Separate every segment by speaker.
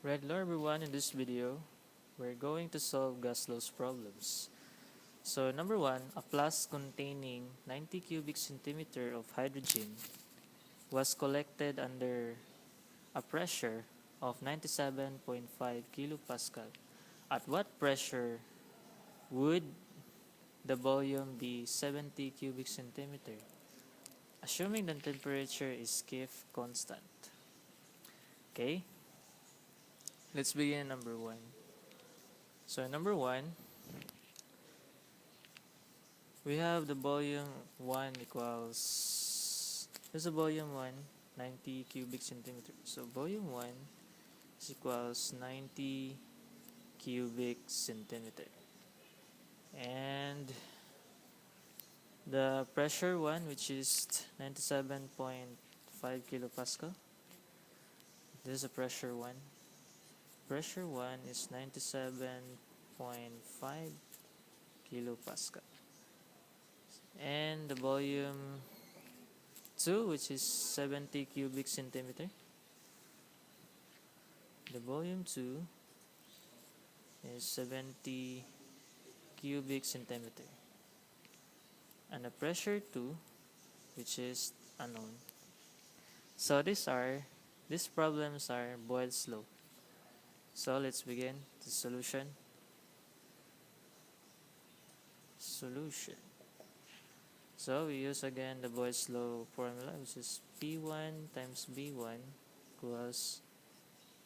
Speaker 1: Hello everyone, in this video, we're going to solve gas laws problems. So number 1, a flask containing 90 cubic centimeter of hydrogen was collected under a pressure of 97.5 kilopascal. At what pressure would the volume be 70 cubic centimeter? Assuming the temperature is kept constant. Okay, let's begin number 1. So number 1, we have the volume 1 equals, there's a volume 1, 90 cubic centimeter. So volume 1 is equals 90 cubic centimeter. And the pressure 1, which is 97.5 kilopascal. This is a pressure 1. Pressure 1 is 97.5 kilopascal. And the volume 2, which is 70 cubic centimeter. The volume 2 is 70 cubic centimeter. And the pressure 2, which is unknown. So these problems are Boyle's law. So let's begin the solution. So we use again the Boyle's law formula, which is P1 times B1 equals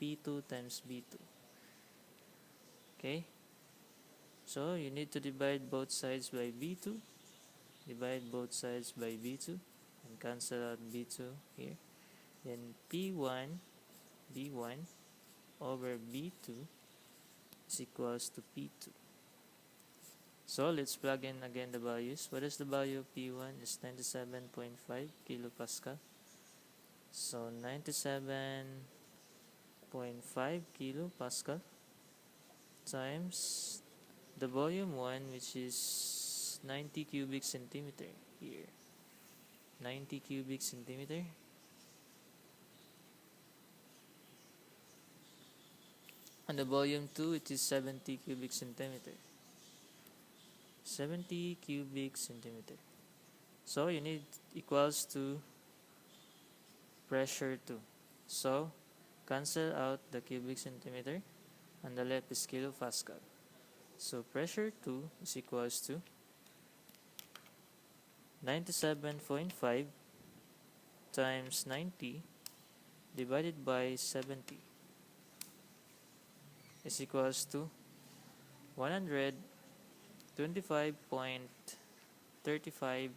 Speaker 1: P2 times B2. Okay, so you need to divide both sides by B2. Divide both sides by B2 and cancel out B2 here. Then P1 B1 over B2 is equals to P2. So let's plug in again the values. What is the value of P1? Is 97.5 kilopascal. So 97.5 kilopascal times the volume 1, which is 90 cubic centimeter here. 90 cubic centimeter. And the volume 2, it is 70 cubic centimeter. 70 cubic centimeter. So you need equals to pressure 2. So cancel out the cubic centimeter. On the left is kilopascal. So pressure 2 is equals to 97.5 times 90 divided by 70 is equals to 125.35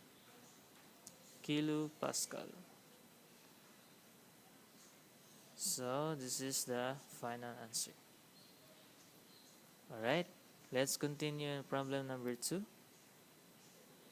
Speaker 1: kilopascal. So this is the final answer. Alright, let's continue problem number 2.